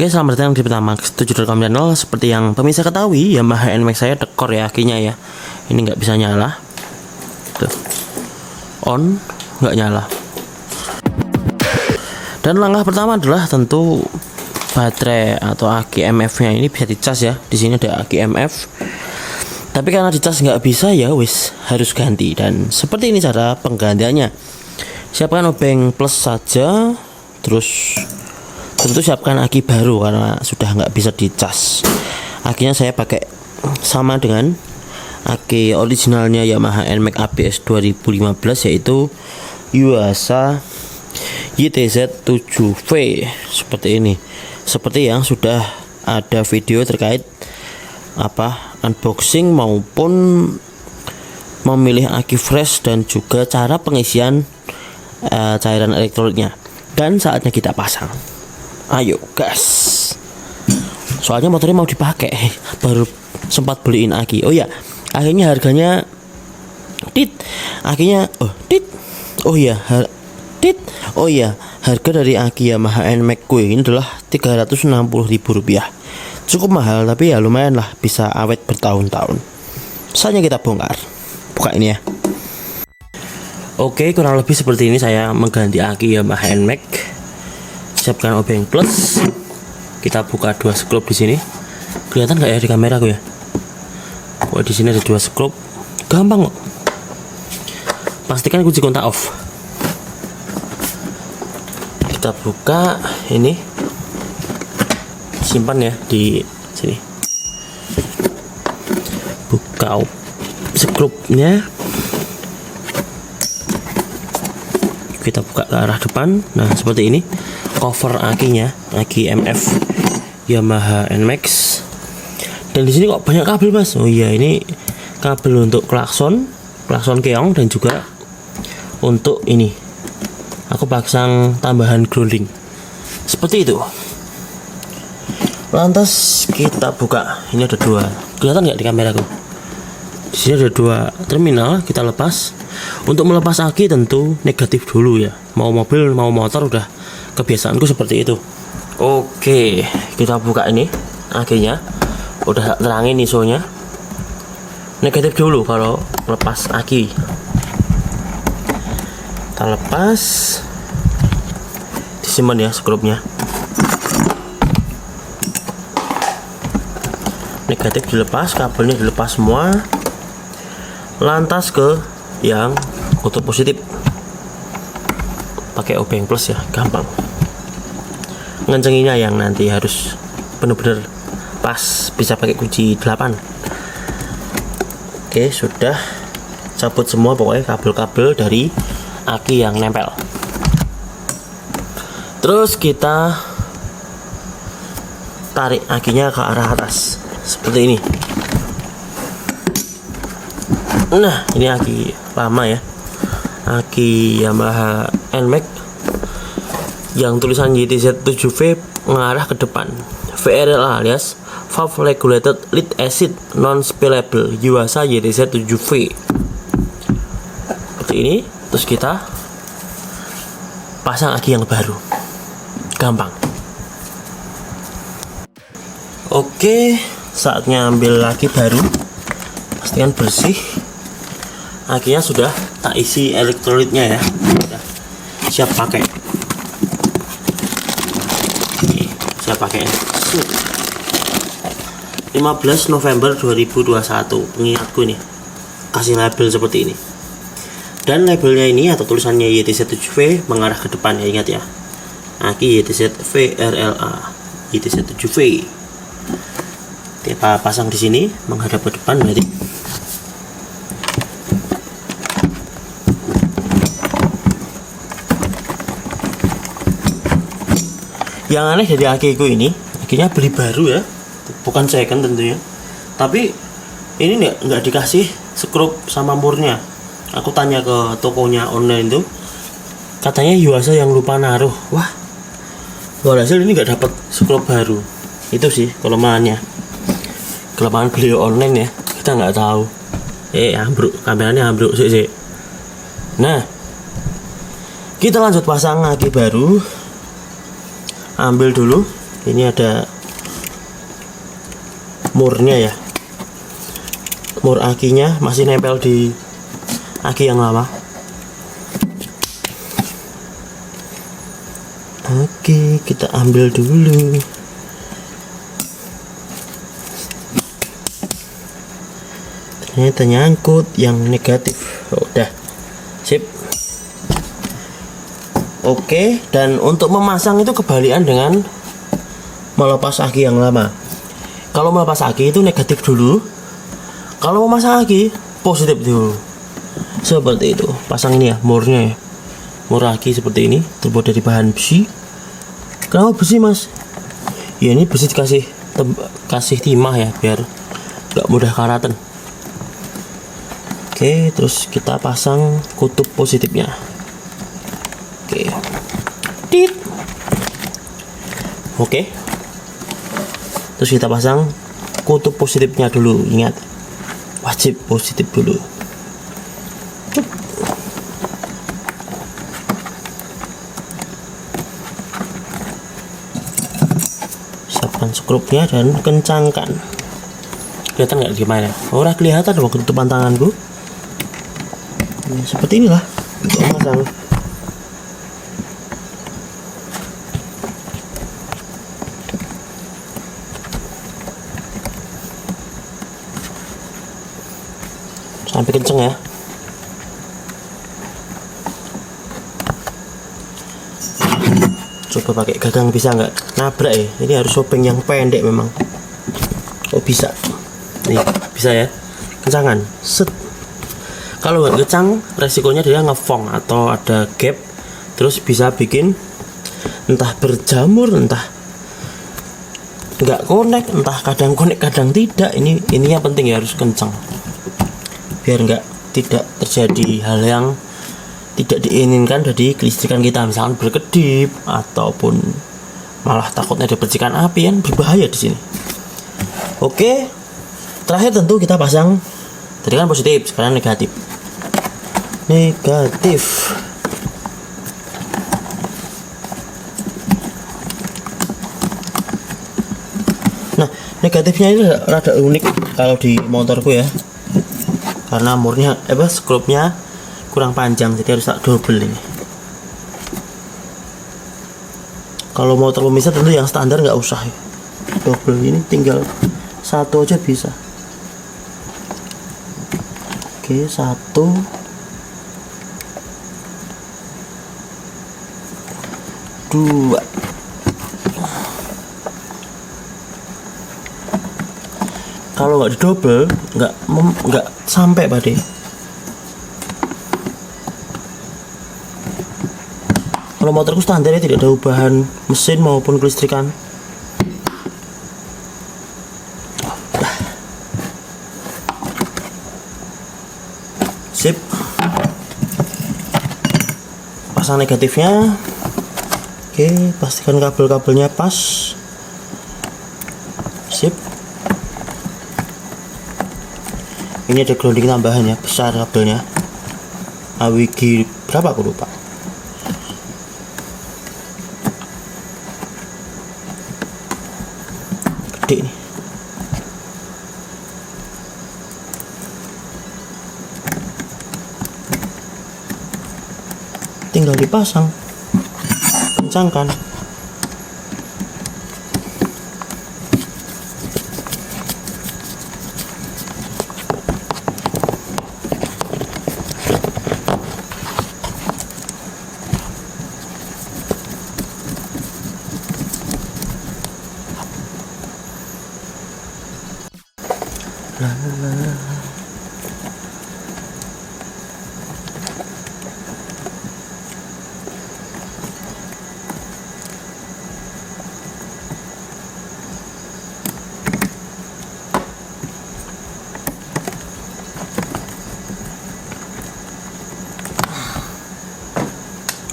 Oke, selamat datang di Pertamax 7.com channel. Seperti yang pemirsa ketahui, Yamaha NMAX saya dekor ya akinya ya. Ini nggak bisa nyala. Tuh. On, nggak nyala. Dan langkah pertama adalah tentu baterai atau aki MF-nya ini bisa dicas ya. Di sini ada aki MF. Tapi karena dicas nggak bisa ya wis harus ganti, dan seperti ini cara penggantiannya. Siapkan obeng plus saja, terus tentu siapkan aki baru karena sudah nggak bisa dicas. Akinya saya pakai sama dengan aki originalnya Yamaha NMAX ABS 2015, yaitu Yuasa YTZ 7V seperti ini. Seperti yang sudah ada video terkait unboxing maupun memilih aki fresh dan juga cara pengisian cairan elektrolitnya. Dan saatnya kita pasang. Ayo gas. Soalnya motornya mau dipakai, baru sempat beliin aki. Oh ya, akhirnya harganya akinya harga dari aki Yamaha NMAX ini adalah Rp360.000. Cukup mahal, tapi ya lumayan lah, bisa awet bertahun-tahun. Saatnya kita bongkar. Buka ini ya. Oke, kurang lebih seperti ini saya mengganti aki Yamaha NMAX. Siapkan obeng plus. Kita buka dua skrup di sini. Kelihatan nggak ya di kamera aku ya? Oh, di sini ada dua skrup. Gampang kok. Pastikan kunci kontak off. Kita buka ini. Simpan ya di sini. Buka skrupnya. Kita buka ke arah depan. Nah, seperti ini. Cover akinya, aki MF Yamaha NMAX. Dan di sini kok banyak kabel, Mas? Oh iya, ini kabel untuk klakson keong, dan juga untuk ini. Aku pasang tambahan grounding. Seperti itu. Lantas kita buka. Ini ada dua. Kelihatan nggak di kameraku? Di sini ada dua terminal. Kita lepas. Untuk melepas aki tentu negatif dulu ya. Mau mobil mau motor udah kebiasaanku seperti itu. Oke, kita buka ini akinya. Udah terangin isonya. Negatif dulu kalau lepas aki. Kita lepas. Disimpan ya skrupnya. Negatif dilepas, kabelnya dilepas semua. Lantas ke yang kutub positif. Pakai obeng plus ya, gampang. Ngencenginya yang nanti harus bener-bener pas, bisa pakai kunci 8. Oke, sudah cabut semua pokoknya kabel-kabel dari aki yang nempel. Terus kita tarik akinya ke arah atas seperti ini. Nah, ini aki lama ya, aki Yamaha NMAX yang tulisan YTZ 7V mengarah ke depan. VRLA alias Valve Regulated Lead Acid Non-Spillable Yuasa YTZ 7V. Seperti ini. Terus kita pasang aki yang baru. Gampang. Oke, saatnya ambil aki baru. Pastikan bersih. Akinya sudah tak isi elektrolitnya ya. Sudah siap pakai. Ini siap pakai. 15 November 2021. Pengingatku nih. Kasih label seperti ini. Dan labelnya ini atau tulisannya YTZ 7V mengarah ke depan ya, ingat ya. Aki YTZ VRLA YTZ 7V. Kita pasang di sini menghadap ke depan berarti. Yang aneh dari akiku ini, akinya beli baru ya, bukan second tentunya. Tapi ini nggak dikasih skrup sama murnya. Aku tanya ke tokonya online itu, katanya Yuasa yang lupa naruh. Wah, hasil ini nggak dapat skrup baru. Itu sih kelemahannya. Kelemahan beli online ya, kita nggak tahu. Ambruk, kameranya ambruk sih. Nah, kita lanjut pasang aki baru. Ambil dulu Ini ada murnya ya, mur akinya masih nempel di aki yang lama. Oke, kita ambil dulu. Ternyata nyangkut yang negatif. Udah, sip. Oke, dan untuk memasang itu kebalikan dengan melepas aki yang lama. Kalau melepas aki itu negatif dulu, kalau memasang aki positif dulu. Seperti itu. Pasang ini ya, murnya ya. Mur aki seperti ini, terbuat dari bahan besi. Kenapa besi, Mas? Ya ini besi dikasih kasih timah ya, biar gak mudah karatan. Oke, terus kita pasang kutub positifnya. Oke. Tit. Oke. Terus kita pasang kutub positifnya dulu. Ingat, wajib positif dulu. Cuk. Siapkan skrupnya dan kencangkan. Kelihatan nggak gimana? Orang kelihatan waktu tutupan tanganku. Ya, seperti inilah untuk memasang. Sampai kenceng ya. Coba pakai gagang bisa nggak? Nabrak ya. Ini harus shopeng yang pendek memang. Oh bisa. Nih bisa ya. Kencangan. Set. Kalau nggak kencang, resikonya dia ngefong atau ada gap, terus bisa bikin entah berjamur, entah nggak connect, entah kadang connect kadang tidak. Ini yang penting ya, harus kencang biar tidak terjadi hal yang tidak diinginkan dari kelistrikan kita, misalkan berkedip ataupun malah takutnya ada percikan api, kan berbahaya di sini. Oke, terakhir tentu kita pasang, tadi kan positif, sekarang negatif. Nah, negatifnya ini rada unik kalau di motorku ya, karena murnya skrupnya kurang panjang, jadi harus tak double ini. Kalau motor pemisah tentu yang standar nggak usah ya. Double ini tinggal satu aja bisa. Oke, satu, dua. Kalau nggak di double nggak sampai pade. Kalau motorku standarnya tidak ada ubahan mesin maupun kelistrikan. Sip. Pasang negatifnya. Oke, pastikan kabel-kabelnya pas. Sip. Ini ada grounding tambahan ya, besar kabelnya. AWG berapa aku lupa. Gede nih. Tinggal dipasang, kencangkan.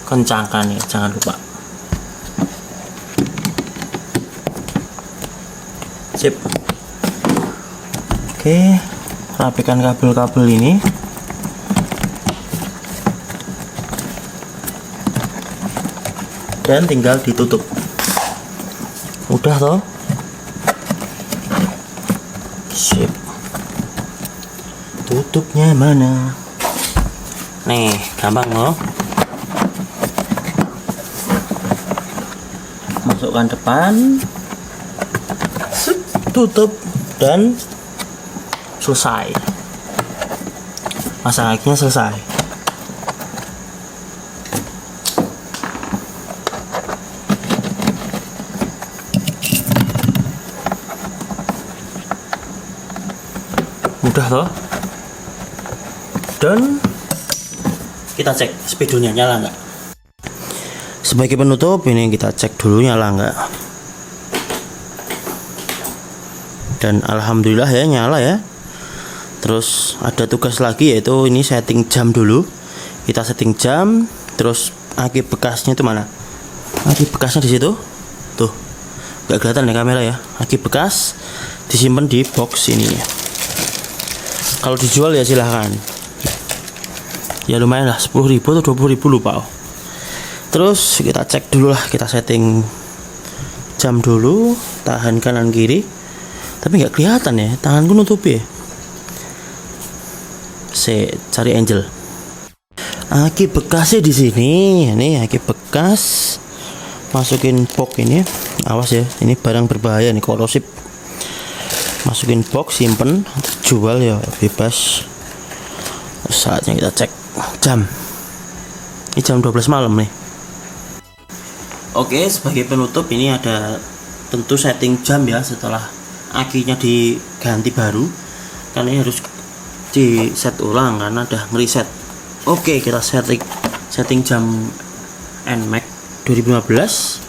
Kencangkan ya, jangan lupa. Sip. Oke, rapikan kabel-kabel ini. Dan tinggal ditutup. Udah toh. Sip. Tutupnya mana? Nih, gampang loh. Masukkan depan, tutup, dan selesai. Masang akinya selesai. Mudah toh. Dan kita cek speedonya nyala nggak. Sebagai penutup ini kita cek dulu nyala nggak. Dan alhamdulillah ya nyala ya. Terus ada tugas lagi, yaitu ini setting jam dulu. Kita setting jam. Terus aki bekasnya itu mana? Aki bekasnya di situ. Tuh, nggak kelihatan ya kamera ya. Aki bekas disimpan di box ini. Kalau dijual ya silahkan. Ya lumayan lah, 10.000 atau 20.000 lupa. Terus kita cek dulu lah, kita setting jam dulu, tahan kanan kiri. Tapi nggak kelihatan ya, tanganku nutupi ya. Saya cari Angel. Aki bekasnya di sini. Ini aki bekas. Masukin box ini. Awas ya, ini barang berbahaya nih, korosif. Masukin box, simpen, jual ya bebas. Saatnya kita cek jam. Ini jam 12 malam nih. Oke, sebagai penutup ini ada tentu setting jam ya setelah akinya diganti baru. Karena ini harus di set ulang karena udah ngeriset. Oke, kita setting jam NMAX 2015.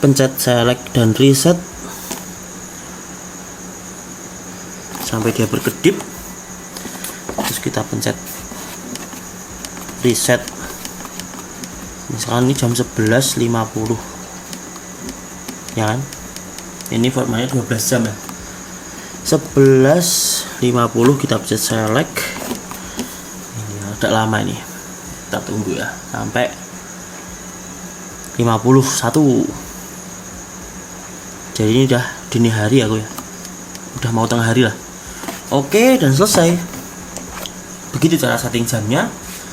Pencet select dan reset sampai dia berkedip. Terus kita pencet reset. Misalkan ini jam 11.50 ya kan. Ini formatnya 12 jam ya. 11.50 kita pencet select. Ini agak lama ini, kita tunggu ya sampai 51. Jadi ini udah dini hari aku ya, udah mau tengah hari lah. Oke, dan selesai. Begitu cara setting jamnya.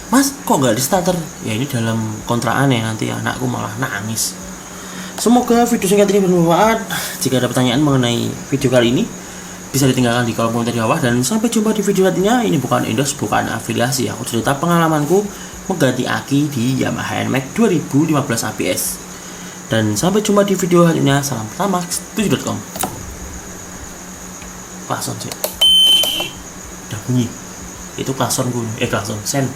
Mas, kok nggak di starter? Ya ini dalam kontrakan ya, nanti anakku malah nangis. Semoga video singkat ini bermanfaat. Jika ada pertanyaan mengenai video kali ini, bisa ditinggalkan di kolom komentar di bawah. Dan sampai jumpa di video selanjutnya. Ini bukan endorse, bukan afiliasi. Aku cerita pengalamanku mengganti aki di Yamaha NMAX 2015 ABS. Dan sampai jumpa di video selanjutnya. Salam pertama 7.com. Klakson sih. Udah bunyi. Itu klakson gue. Klakson sen.